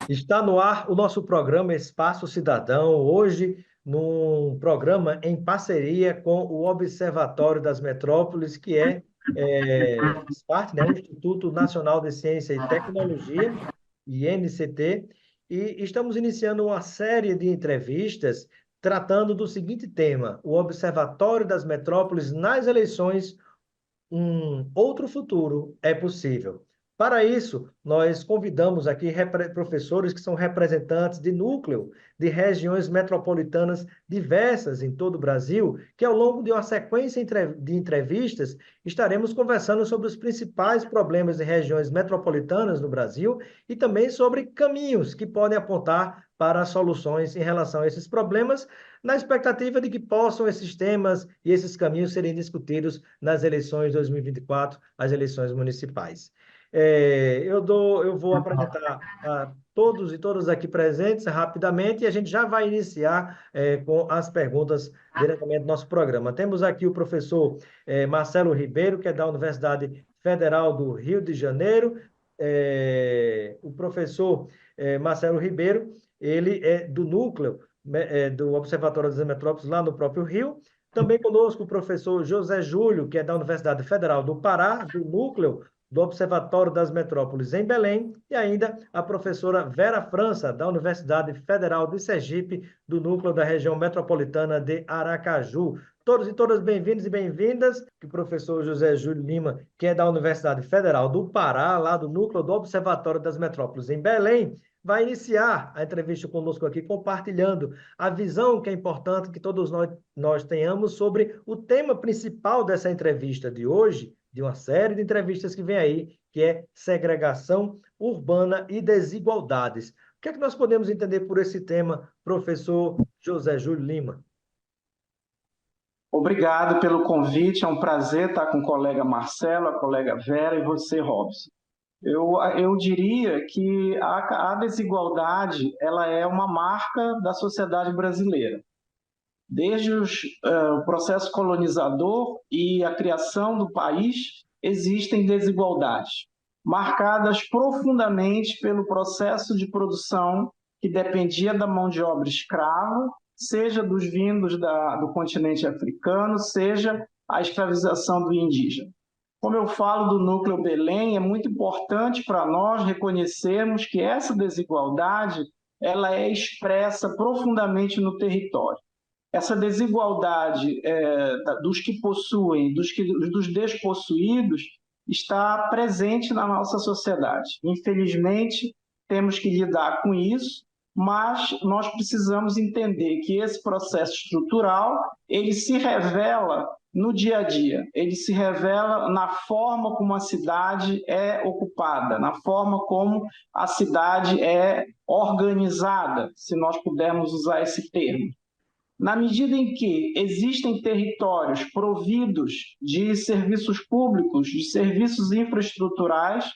Está no ar o nosso programa Espaço Cidadão, hoje num programa em parceria com o Observatório das Metrópoles, que faz parte, né, o Instituto Nacional de Ciência e Tecnologia, INCT, e estamos iniciando uma série de entrevistas tratando do seguinte tema: o Observatório das Metrópoles nas eleições, um outro futuro é possível. Para isso, nós convidamos aqui professores que são representantes de núcleo de regiões metropolitanas diversas em todo o Brasil, que ao longo de uma sequência de entrevistas estaremos conversando sobre os principais problemas de regiões metropolitanas no Brasil e também sobre caminhos que podem apontar para soluções em relação a esses problemas, na expectativa de que possam esses temas e esses caminhos serem discutidos nas eleições de 2024, as eleições municipais. Eu vou apresentar a todos e todas aqui presentes rapidamente e a gente já vai iniciar com as perguntas diretamente do nosso programa. Temos aqui o professor Marcelo Ribeiro, que é da Universidade Federal do Rio de Janeiro. O professor Marcelo Ribeiro, ele é do núcleo do Observatório das Metrópoles, lá no próprio Rio. Também conosco o professor José Júlio, que é da Universidade Federal do Pará, do núcleo do Observatório das Metrópoles em Belém, e ainda a professora Vera França, da Universidade Federal de Sergipe, do núcleo da região metropolitana de Aracaju. Todos e todas bem-vindos e bem-vindas. O professor José Júlio Lima, que é da Universidade Federal do Pará, lá do núcleo do Observatório das Metrópoles em Belém, vai iniciar a entrevista conosco aqui, compartilhando a visão que é importante que todos nós tenhamos sobre o tema principal dessa entrevista de hoje, de uma série de entrevistas que vem aí, que é segregação urbana e desigualdades. O que é que nós podemos entender por esse tema, professor José Júlio Lima? Obrigado pelo convite, é um prazer estar com o colega Marcelo, a colega Vera e você, Robson. Eu diria que a desigualdade ela é uma marca da sociedade brasileira. Desde o processo colonizador e a criação do país, existem desigualdades, marcadas profundamente pelo processo de produção que dependia da mão de obra escrava, seja dos vindos do continente africano, seja a escravização do indígena. Como eu falo do Núcleo Belém, é muito importante para nós reconhecermos que essa desigualdade ela é expressa profundamente no território. Essa desigualdade dos que possuem, dos despossuídos, está presente na nossa sociedade. Infelizmente, temos que lidar com isso, mas nós precisamos entender que esse processo estrutural ele se revela no dia a dia, ele se revela na forma como a cidade é ocupada, na forma como a cidade é organizada, se nós pudermos usar esse termo. Na medida em que existem territórios providos de serviços públicos, de serviços infraestruturais,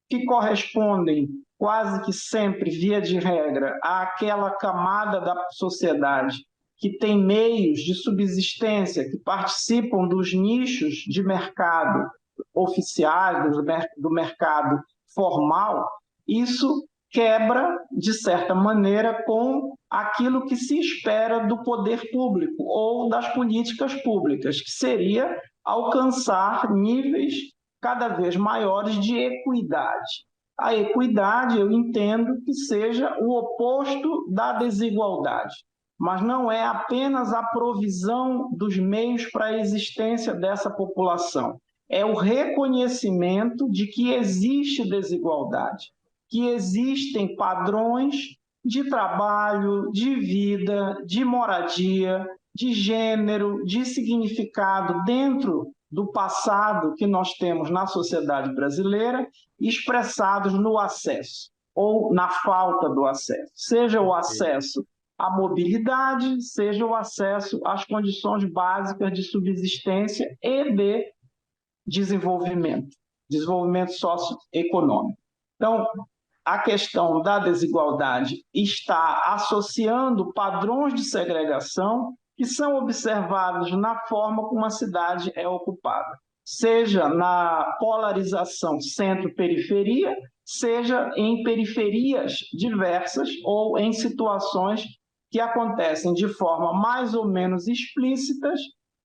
que correspondem quase que sempre, via de regra, àquela camada da sociedade que tem meios de subsistência, que participam dos nichos de mercado oficiais, do mercado formal, isso quebra, de certa maneira, com aquilo que se espera do poder público ou das políticas públicas, que seria alcançar níveis cada vez maiores de equidade. A equidade, eu entendo que seja o oposto da desigualdade, mas não é apenas a provisão dos meios para a existência dessa população, é o reconhecimento de que existe desigualdade, que existem padrões de trabalho, de vida, de moradia, de gênero, de significado dentro do passado que nós temos na sociedade brasileira, expressados no acesso ou na falta do acesso, seja o acesso à mobilidade, seja o acesso às condições básicas de subsistência e de desenvolvimento socioeconômico. Então, a questão da desigualdade está associando padrões de segregação que são observados na forma como a cidade é ocupada, seja na polarização centro-periferia, seja em periferias diversas ou em situações que acontecem de forma mais ou menos explícitas,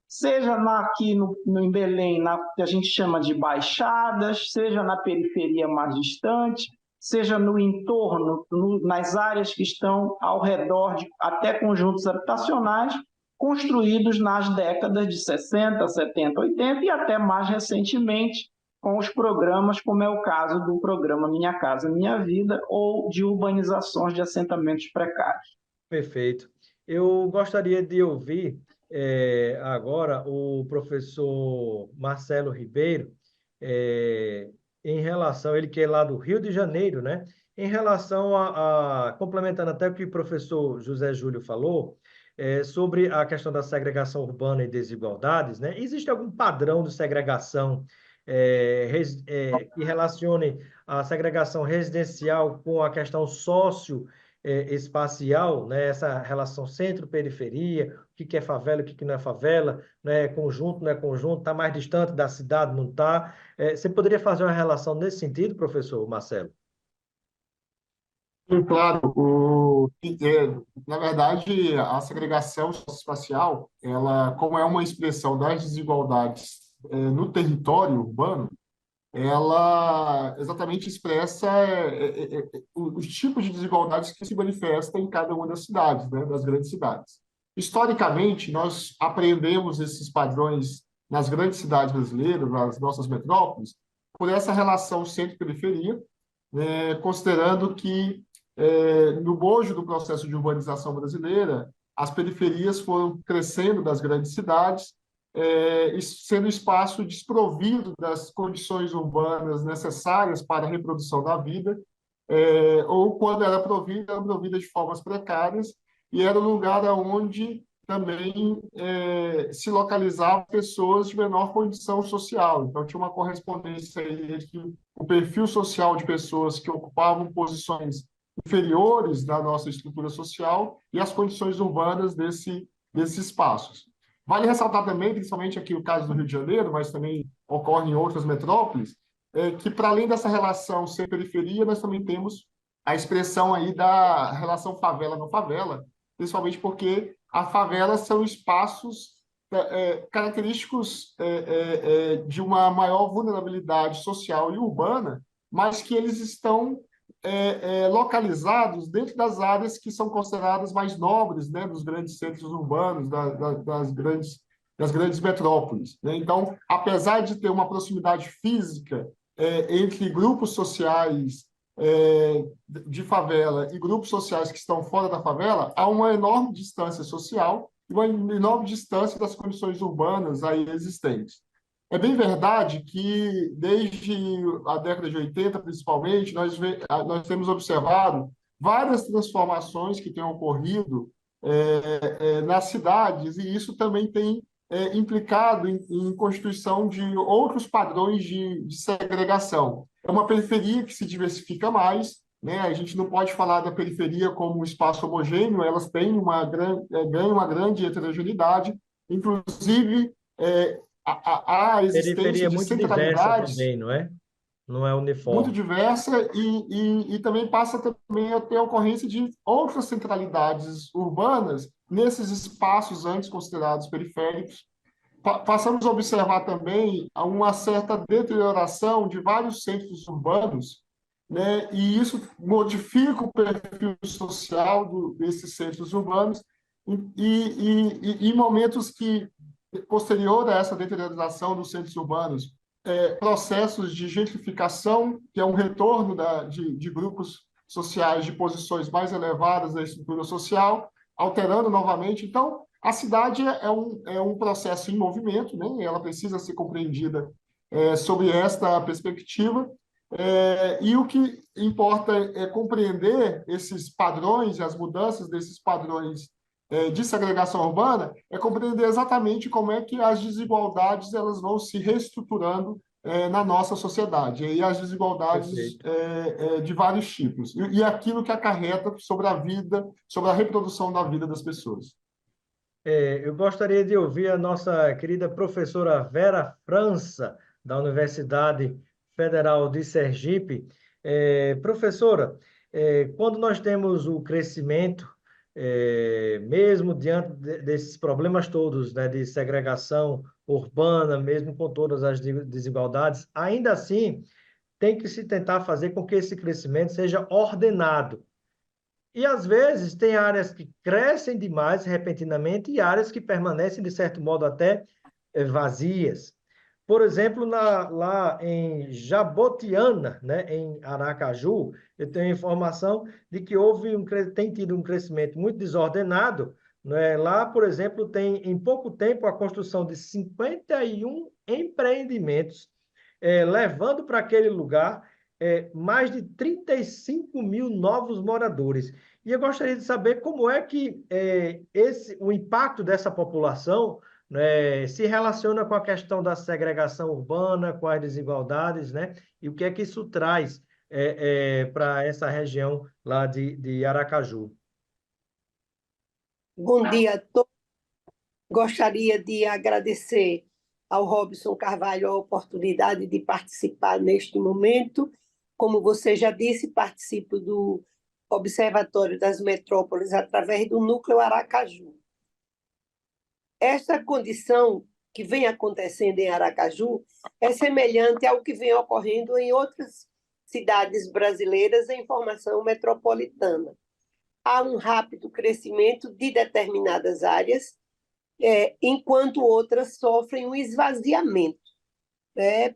seja aqui em Belém, que a gente chama de baixadas, seja na periferia mais distante, seja no entorno, nas áreas que estão ao redor de até conjuntos habitacionais, construídos nas décadas de 60, 70, 80 e até mais recentemente com os programas, como é o caso do programa Minha Casa Minha Vida, ou de urbanizações de assentamentos precários. Perfeito. Eu gostaria de ouvir agora o professor Marcelo Ribeiro, eh, em relação, ele que é lá do Rio de Janeiro, né? Em relação complementando até o que o professor José Júlio falou, sobre a questão da segregação urbana e desigualdades, né? Existe algum padrão de segregação que relacione a segregação residencial com a questão espacial, né? Essa relação centro-periferia, o que é favela, o que não é favela, né? Conjunto, não é conjunto, está mais distante da cidade, não está. Você poderia fazer uma relação nesse sentido, professor Marcelo? Sim, claro, na verdade, a segregação espacial, ela, como é uma expressão das desigualdades no território urbano, ela exatamente expressa os tipos de desigualdades que se manifestam em cada uma das cidades, né, das grandes cidades. Historicamente, nós aprendemos esses padrões nas grandes cidades brasileiras, nas nossas metrópoles, por essa relação centro-periferia, considerando que, no bojo do processo de urbanização brasileira, as periferias foram crescendo das grandes cidades, sendo espaço desprovido das condições urbanas necessárias para a reprodução da vida, ou quando era provida de formas precárias, e era um lugar onde também se localizavam pessoas de menor condição social. Então, tinha uma correspondência aí entre o perfil social de pessoas que ocupavam posições inferiores da nossa estrutura social e as condições urbanas desses espaços. Vale ressaltar também, principalmente aqui o caso do Rio de Janeiro, mas também ocorre em outras metrópoles, que para além dessa relação ser periferia, nós também temos a expressão aí da relação favela não favela, principalmente porque a favela são espaços característicos de uma maior vulnerabilidade social e urbana, mas que eles estão localizados dentro das áreas que são consideradas mais nobres, né, dos grandes centros urbanos, das grandes metrópoles, né? Então, apesar de ter uma proximidade física entre grupos sociais de favela e grupos sociais que estão fora da favela, há uma enorme distância social e uma enorme distância das condições urbanas aí existentes. É bem verdade que, desde a década de 80, principalmente, nós temos observado várias transformações que têm ocorrido nas cidades, e isso também tem implicado em constituição de outros padrões de segregação. É uma periferia que se diversifica mais, né? A gente não pode falar da periferia como um espaço homogêneo, elas têm ganham uma grande heterogeneidade, inclusive a Periferia existência é de muito diversa centralidades também, não é? Não é muito uniforme. diversa e também passa também a ter a ocorrência de outras centralidades urbanas nesses espaços antes considerados periféricos. Passamos a observar também uma certa deterioração de vários centros urbanos, né? E isso modifica o perfil social desses centros urbanos em momentos que, posterior a essa deterioração dos centros urbanos, processos de gentrificação, que é um retorno de grupos sociais de posições mais elevadas da estrutura social, alterando novamente. Então, a cidade é um processo em movimento, né? Ela precisa ser compreendida sobre esta perspectiva, e o que importa é compreender esses padrões e as mudanças desses padrões de segregação urbana, é compreender exatamente como é que as desigualdades elas vão se reestruturando na nossa sociedade, e as desigualdades Perfeito. de vários tipos, e aquilo que acarreta sobre a vida, sobre a reprodução da vida das pessoas. Eu gostaria de ouvir a nossa querida professora Vera França, da Universidade Federal de Sergipe. Professora, quando nós temos o crescimento, mesmo diante desses problemas todos, né, de segregação urbana, mesmo com todas as desigualdades, ainda assim tem que se tentar fazer com que esse crescimento seja ordenado. E, às vezes, tem áreas que crescem demais repentinamente e áreas que permanecem, de certo modo, até vazias. Por exemplo, lá em Jabotiana, né, em Aracaju, eu tenho informação de que tem tido um crescimento muito desordenado. Né? Lá, por exemplo, tem, em pouco tempo, a construção de 51 empreendimentos, levando para aquele lugar mais de 35 mil novos moradores. E eu gostaria de saber como é que o impacto dessa população, né, se relaciona com a questão da segregação urbana, com as desigualdades, né, e o que é que isso traz para essa região lá de Aracaju. Bom dia a todos. Gostaria de agradecer ao Robson Carvalho a oportunidade de participar neste momento. Como você já disse, participo do Observatório das Metrópoles através do Núcleo Aracaju. Esta condição que vem acontecendo em Aracaju é semelhante ao que vem ocorrendo em outras cidades brasileiras em formação metropolitana. Há um rápido crescimento de determinadas áreas, enquanto outras sofrem um esvaziamento,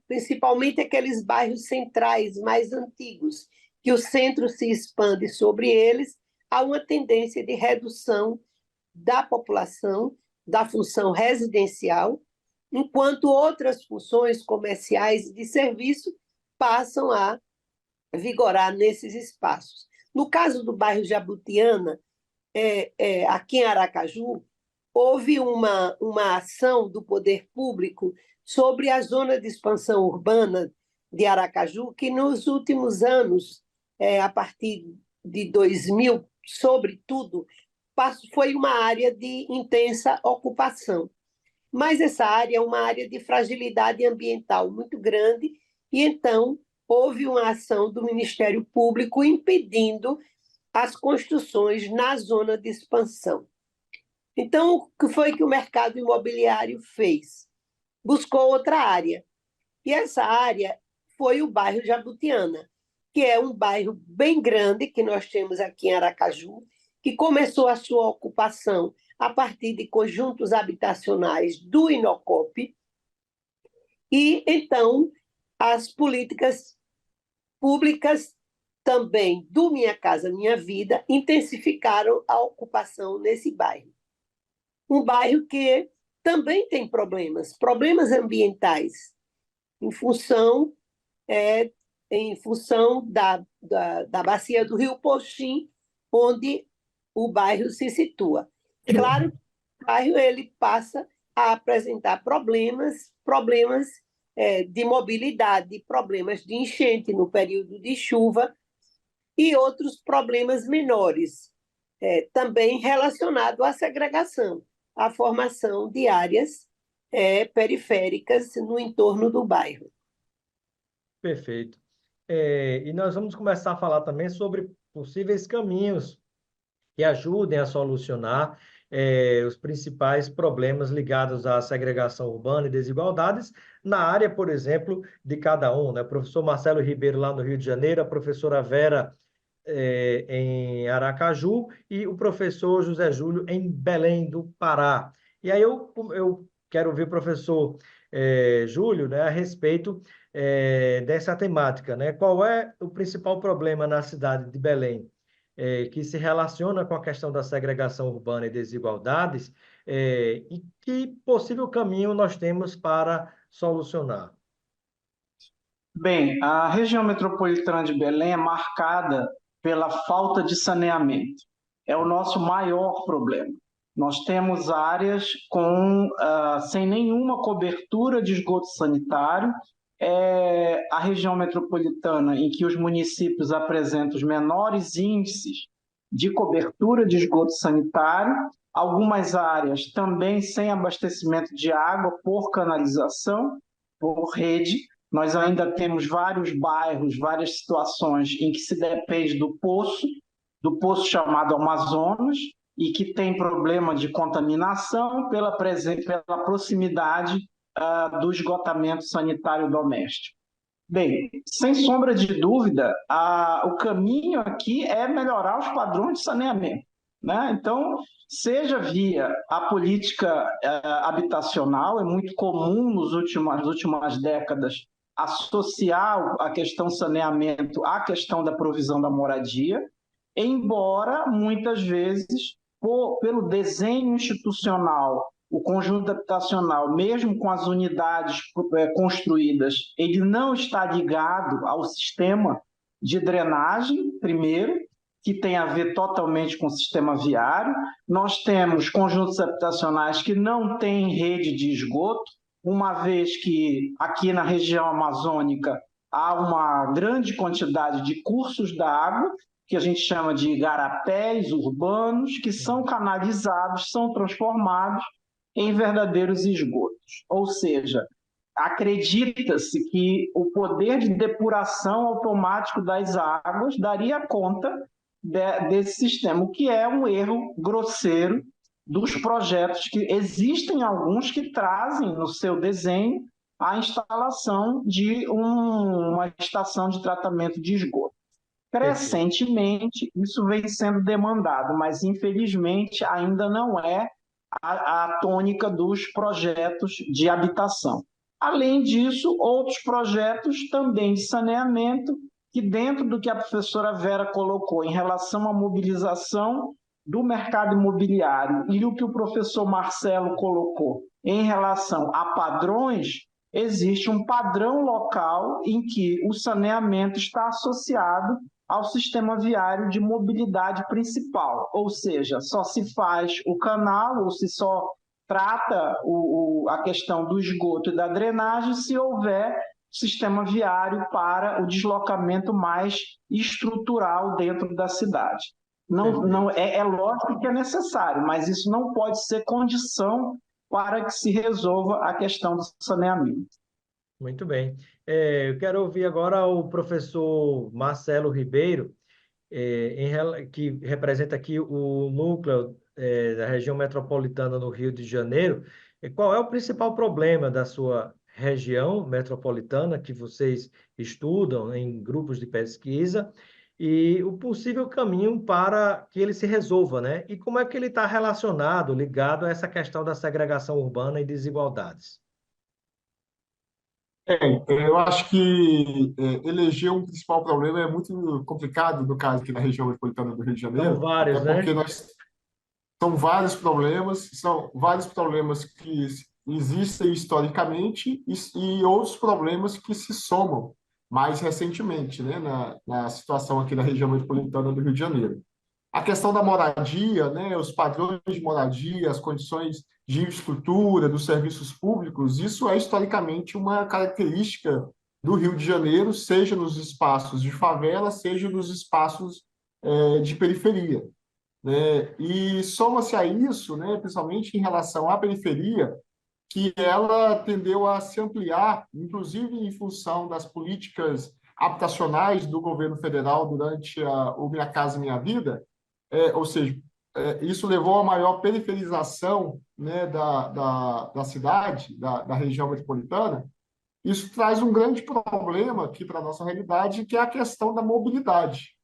principalmente aqueles bairros centrais mais antigos, que o centro se expande sobre eles, há uma tendência de redução da população, da função residencial, enquanto outras funções comerciais e de serviço passam a vigorar nesses espaços. No caso do bairro Jabutiana, aqui em Aracaju, houve uma ação do poder público sobre a zona de expansão urbana de Aracaju, que nos últimos anos, a partir de 2000, sobretudo, foi uma área de intensa ocupação. Mas essa área é uma área de fragilidade ambiental muito grande, e então houve uma ação do Ministério Público impedindo as construções na zona de expansão. Então, o que foi que o mercado imobiliário fez? Buscou outra área. E essa área foi o bairro Jabutiana, que é um bairro bem grande que nós temos aqui em Aracaju, que começou a sua ocupação a partir de conjuntos habitacionais do Inocop. E, então, as políticas públicas também do Minha Casa Minha Vida intensificaram a ocupação nesse bairro. Um bairro que também tem problemas ambientais, em função da bacia do Rio Poxim, onde o bairro se situa. Claro que o bairro ele passa a apresentar problemas de mobilidade, problemas de enchente no período de chuva e outros problemas menores, também relacionados à segregação, à formação de áreas periféricas no entorno do bairro. Perfeito. E nós vamos começar a falar também sobre possíveis caminhos que ajudem a solucionar os principais problemas ligados à segregação urbana e desigualdades na área, por exemplo, de cada um, né? O professor Marcelo Ribeiro, lá no Rio de Janeiro, a professora Vera em Aracaju e o professor José Júlio em Belém do Pará. E aí eu quero ouvir o professor Júlio, né, a respeito dessa temática, né? Qual é o principal problema na cidade de Belém que se relaciona com a questão da segregação urbana e desigualdades e que possível caminho nós temos para solucionar? Bem, a região metropolitana de Belém é marcada pela falta de saneamento. É o nosso maior problema. Nós temos áreas sem nenhuma cobertura de esgoto sanitário. É a região metropolitana em que os municípios apresentam os menores índices de cobertura de esgoto sanitário. Algumas áreas também sem abastecimento de água por canalização, por rede. Nós ainda temos vários bairros, várias situações em que se depende do poço chamado Amazonas, e que tem problema de contaminação pela proximidade do esgotamento sanitário doméstico. Bem, sem sombra de dúvida, o caminho aqui é melhorar os padrões de saneamento, né? Então, seja via a política habitacional, é muito comum nas últimas décadas associar a questão saneamento à questão da provisão da moradia, embora muitas vezes, pelo desenho institucional, o conjunto habitacional, mesmo com as unidades construídas, ele não está ligado ao sistema de drenagem, primeiro, que tem a ver totalmente com o sistema viário. Nós temos conjuntos habitacionais que não têm rede de esgoto, uma vez que aqui na região amazônica há uma grande quantidade de cursos d'água, que a gente chama de igarapés urbanos, que são canalizados, são transformados em verdadeiros esgotos. Ou seja, acredita-se que o poder de depuração automático das águas daria conta desse sistema, o que é um erro grosseiro dos projetos, que existem alguns que trazem no seu desenho a instalação de uma estação de tratamento de esgoto. Crescentemente, isso vem sendo demandado, mas infelizmente ainda não é a tônica dos projetos de habitação. Além disso, outros projetos também de saneamento, que dentro do que a professora Vera colocou em relação à mobilização do mercado imobiliário e o que o professor Marcelo colocou em relação a padrões, existe um padrão local em que o saneamento está associado ao sistema viário de mobilidade principal, ou seja, só se faz o canal ou se só trata a questão do esgoto e da drenagem se houver sistema viário para o deslocamento mais estrutural dentro da cidade. É lógico que é necessário, mas isso não pode ser condição para que se resolva a questão do saneamento. Muito bem. Eu quero ouvir agora o professor Marcelo Ribeiro, que representa aqui o núcleo da região metropolitana no Rio de Janeiro. Qual é o principal problema da sua região metropolitana que vocês estudam em grupos de pesquisa e o possível caminho para que ele se resolva, né? E como é que ele está relacionado, ligado a essa questão da segregação urbana e desigualdades? Eu acho que eleger um principal problema é muito complicado no caso aqui na região metropolitana do Rio de São Janeiro, até vários, porque né? são vários problemas que existem historicamente e outros problemas que se somam mais recentemente, né, na situação aqui da região metropolitana do Rio de Janeiro. A questão da moradia, né, os padrões de moradia, as condições de infraestrutura, dos serviços públicos, isso é historicamente uma característica do Rio de Janeiro, seja nos espaços de favela, seja nos espaços de periferia, né? E soma-se a isso, né, principalmente em relação à periferia, que ela tendeu a se ampliar, inclusive em função das políticas habitacionais do governo federal durante o Minha Casa Minha Vida, ou seja, isso levou a maior periferização, né, da cidade, da região metropolitana. Isso traz um grande problema aqui para a nossa realidade, que é a questão da mobilidade.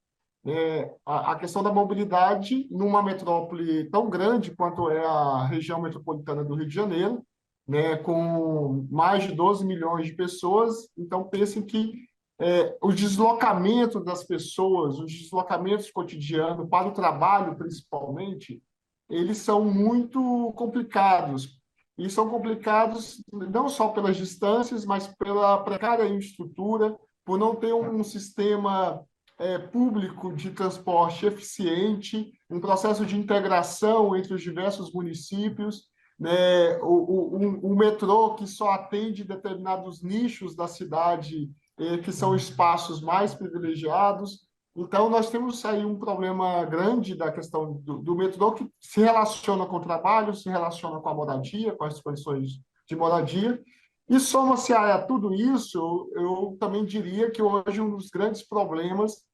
A questão da mobilidade numa metrópole tão grande quanto é a região metropolitana do Rio de Janeiro, né, com mais de 12 milhões de pessoas. Então, pensem que o deslocamento das pessoas, os deslocamentos cotidianos para o trabalho, principalmente, eles são muito complicados. E são complicados não só pelas distâncias, mas pela precária infraestrutura, por não ter um sistema público de transporte eficiente, um processo de integração entre os diversos municípios, né? O metrô que só atende determinados nichos da cidade, que são espaços mais privilegiados. Então, nós temos aí um problema grande da questão do metrô, que se relaciona com o trabalho, se relaciona com a moradia, com as condições de moradia, E soma-se a tudo isso, eu também diria que hoje um dos grandes problemas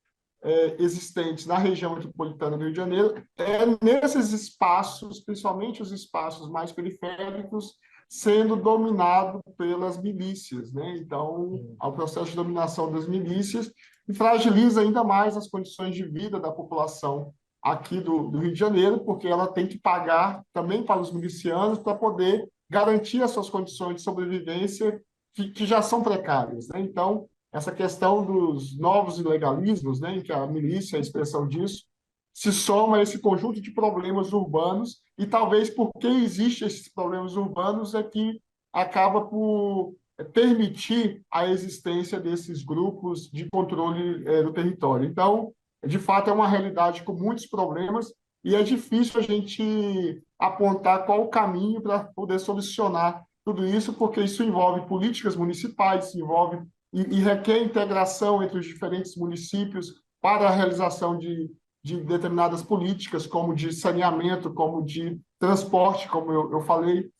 existentes na região metropolitana do Rio de Janeiro é nesses espaços, principalmente os espaços mais periféricos, sendo dominado pelas milícias, né? Então, o processo de dominação das milícias fragiliza ainda mais as condições de vida da população aqui do Rio de Janeiro, porque ela tem que pagar também para os milicianos para poder garantir as suas condições de sobrevivência que já são precárias, né? Então, essa questão dos novos ilegalismos, né, em que a milícia é a expressão disso, se soma a esse conjunto de problemas urbanos, e talvez porque existem esses problemas urbanos é que acaba por permitir a existência desses grupos de controle do território. Então, de fato, é uma realidade com muitos problemas, e é difícil a gente apontar qual o caminho para poder solucionar tudo isso, porque isso envolve políticas municipais, envolve e requer integração entre os diferentes municípios para a realização de determinadas políticas, como de saneamento, como de transporte, como eu falei.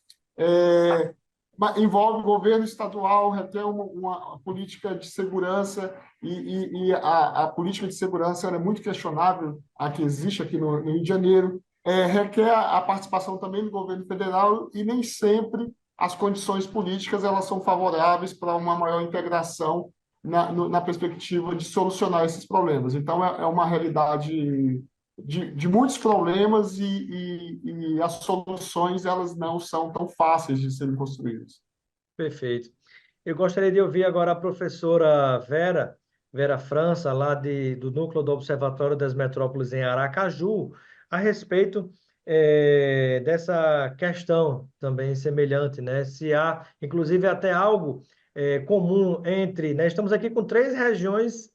Envolve o governo estadual, requer uma política de segurança, e a política de segurança é muito questionável, a que existe aqui no Rio de Janeiro. Requer a participação também do governo federal, e nem sempre as condições políticas elas são favoráveis para uma maior integração na perspectiva de solucionar esses problemas. Então, é uma realidade de muitos problemas, e as soluções elas não são tão fáceis de serem construídas. Perfeito. Eu gostaria de ouvir agora a professora Vera França, lá do Núcleo do Observatório das Metrópoles em Aracaju, a respeito dessa questão também semelhante, né? Se há, inclusive, até algo comum entre, né? Estamos aqui com 3 regiões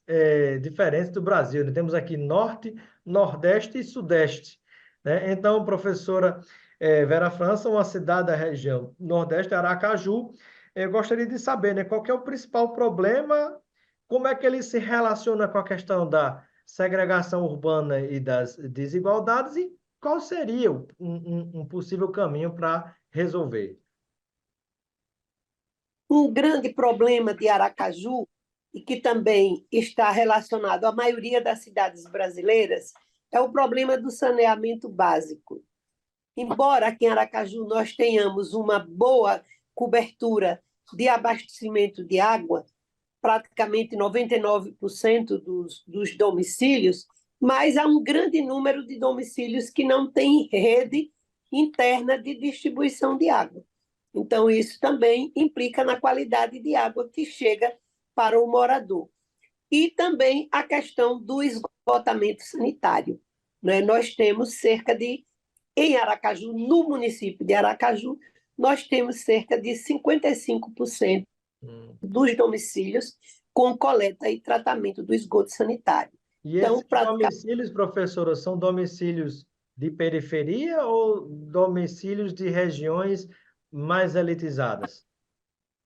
diferentes do Brasil, né? Temos aqui Norte, Nordeste e Sudeste, né? Então, professora Vera França, uma cidade da região Nordeste, Aracaju, eu gostaria de saber, né, qual que é o principal problema, como é que ele se relaciona com a questão da segregação urbana e das desigualdades, e qual seria um possível caminho para resolver? Um grande problema de Aracaju, e que também está relacionado à maioria das cidades brasileiras, é o problema do saneamento básico. Embora aqui em Aracaju nós tenhamos uma boa cobertura de abastecimento de água, praticamente 99% dos domicílios, mas há um grande número de domicílios que não têm rede interna de distribuição de água. Então, isso também implica na qualidade de água que chega para o morador. E também a questão do esgotamento sanitário, né? Nós temos em Aracaju, no município de Aracaju, nós temos cerca de 55% dos domicílios com coleta e tratamento do esgoto sanitário. E esses domicílios, professora, são domicílios de periferia ou domicílios de regiões mais elitizadas?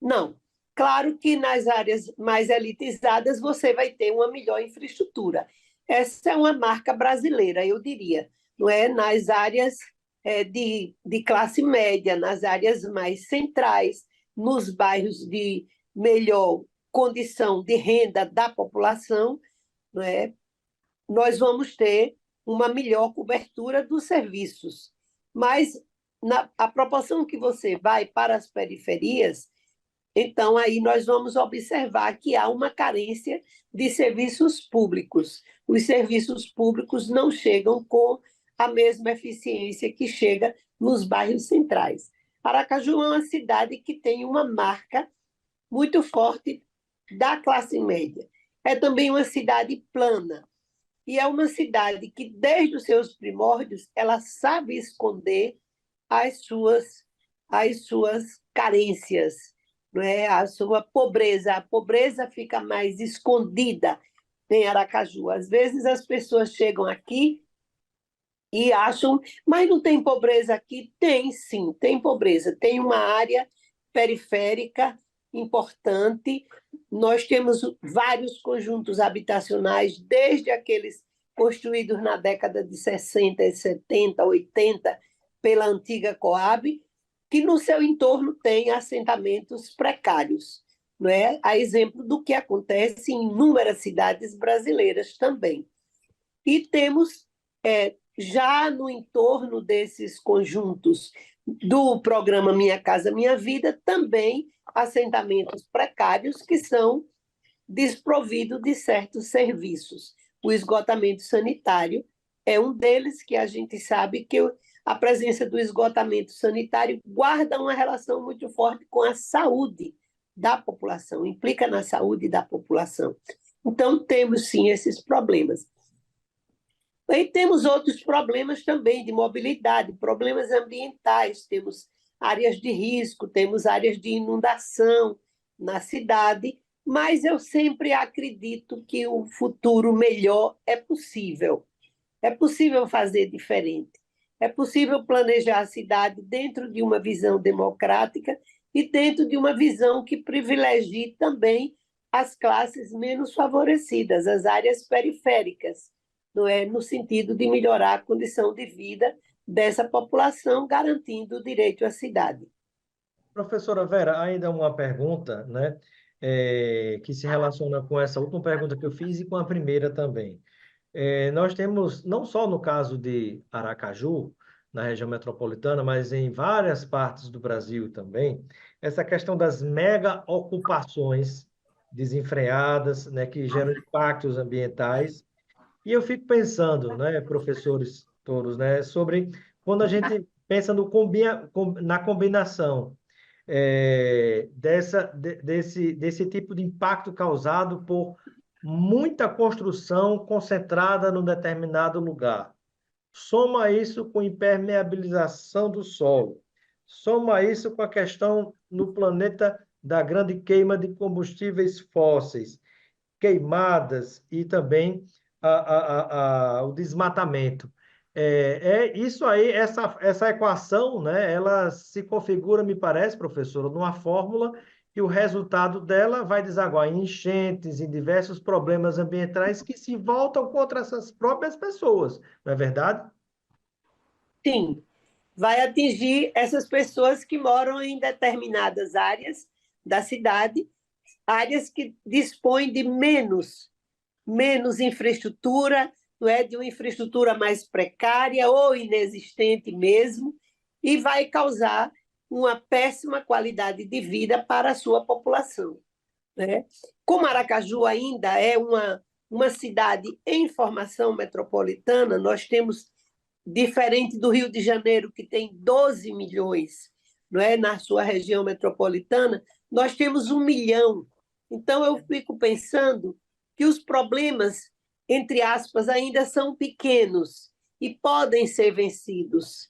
Não. Claro que nas áreas mais elitizadas você vai ter uma melhor infraestrutura. Essa é uma marca brasileira, eu diria. Não é? Nas áreas de classe média, nas áreas mais centrais, nos bairros de melhor condição de renda da população, não é? Nós vamos ter uma melhor cobertura dos serviços. Mas a proporção que você vai para as periferias, então aí nós vamos observar que há uma carência de serviços públicos. Os serviços públicos não chegam com a mesma eficiência que chega nos bairros centrais. Aracaju é uma cidade que tem uma marca muito forte da classe média. É também uma cidade plana, e é uma cidade que, desde os seus primórdios, ela sabe esconder as suas carências, não é? A sua pobreza. A pobreza fica mais escondida em Aracaju. Às vezes as pessoas chegam aqui e acham, mas não tem pobreza aqui? Tem, sim, tem pobreza. Tem uma área periférica importante. Nós temos vários conjuntos habitacionais, desde aqueles construídos na década de 60, 70, 80, pela antiga Coab, que no seu entorno tem assentamentos precários, não é? A exemplo do que acontece em inúmeras cidades brasileiras também. E temos, já no entorno desses conjuntos do programa Minha Casa Minha Vida, também assentamentos precários que são desprovidos de certos serviços. O esgotamento sanitário é um deles, que a gente sabe que a presença do esgotamento sanitário guarda uma relação muito forte com a saúde da população, implica na saúde da população. Então, temos sim esses problemas. E temos outros problemas também de mobilidade, problemas ambientais, temos áreas de risco, temos áreas de inundação na cidade, mas eu sempre acredito que o futuro melhor é possível. É possível fazer diferente. É possível planejar a cidade dentro de uma visão democrática e dentro de uma visão que privilegie também as classes menos favorecidas, as áreas periféricas, não é? No sentido de melhorar a condição de vida dessa população, garantindo o direito à cidade. Professora Vera, ainda uma pergunta, né, que se relaciona com essa última pergunta que eu fiz e com a primeira também. Nós temos, não só no caso de Aracaju, na região metropolitana, mas em várias partes do Brasil também, essa questão das mega ocupações desenfreadas, né, que geram impactos ambientais. E eu fico pensando, né, professores todos, né, sobre quando a gente pensa na combinação desse tipo de impacto causado por muita construção concentrada num determinado lugar. Soma isso com impermeabilização do solo. Soma isso com a questão no planeta da grande queima de combustíveis fósseis, queimadas e também o desmatamento. Isso aí, essa equação, né, ela se configura, me parece, professora, numa fórmula e o resultado dela vai desaguar em enchentes, em diversos problemas ambientais que se voltam contra essas próprias pessoas, não é verdade? Sim, vai atingir essas pessoas que moram em determinadas áreas da cidade, áreas que dispõem de menos infraestrutura, não é? De uma infraestrutura mais precária ou inexistente mesmo, e vai causar uma péssima qualidade de vida para a sua população, né? Como Aracaju ainda é uma cidade em formação metropolitana, nós temos, diferente do Rio de Janeiro, que tem 12 milhões, não é? Na sua região metropolitana, nós temos 1 milhão. Então, eu fico pensando que os problemas, entre aspas, ainda são pequenos e podem ser vencidos,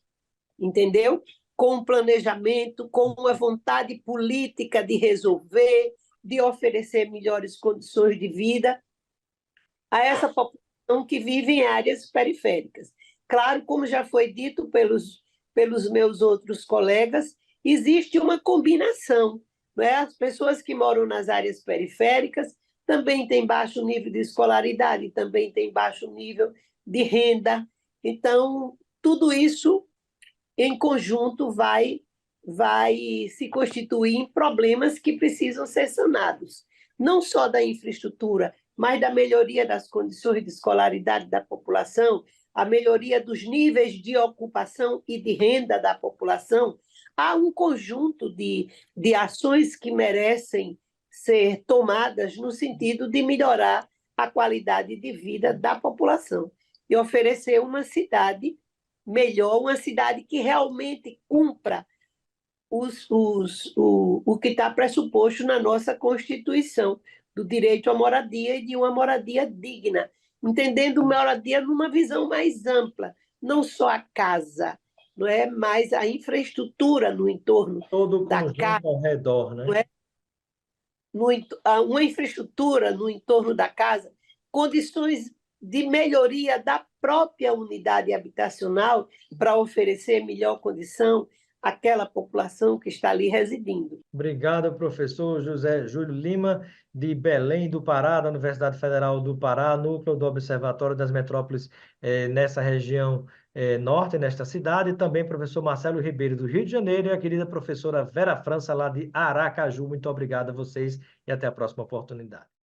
entendeu? Com um planejamento, com uma vontade política de resolver, de oferecer melhores condições de vida a essa população que vive em áreas periféricas. Claro, como já foi dito pelos meus outros colegas, existe uma combinação, né? As pessoas que moram nas áreas periféricas também têm baixo nível de escolaridade, também têm baixo nível de renda. Então, tudo isso em conjunto vai se constituir em problemas que precisam ser sanados, não só da infraestrutura, mas da melhoria das condições de escolaridade da população, a melhoria dos níveis de ocupação e de renda da população. Há um conjunto de ações que merecem ser tomadas no sentido de melhorar a qualidade de vida da população e oferecer uma cidade melhor, uma cidade que realmente cumpra o que está pressuposto na nossa Constituição, do direito à moradia e de uma moradia digna, entendendo moradia numa visão mais ampla, não só a casa, não é, mas a infraestrutura no entorno Todo o da conjunto casa, ao redor, não né? é? Uma infraestrutura no entorno da casa, condições de melhoria da própria unidade habitacional para oferecer melhor condição, aquela população que está ali residindo. Obrigado, professor José Júlio Lima, de Belém do Pará, da Universidade Federal do Pará, núcleo do Observatório das Metrópoles, nessa região norte, nesta cidade, e também professor Marcelo Ribeiro, do Rio de Janeiro, e a querida professora Vera França, lá de Aracaju. Muito obrigado a vocês e até a próxima oportunidade.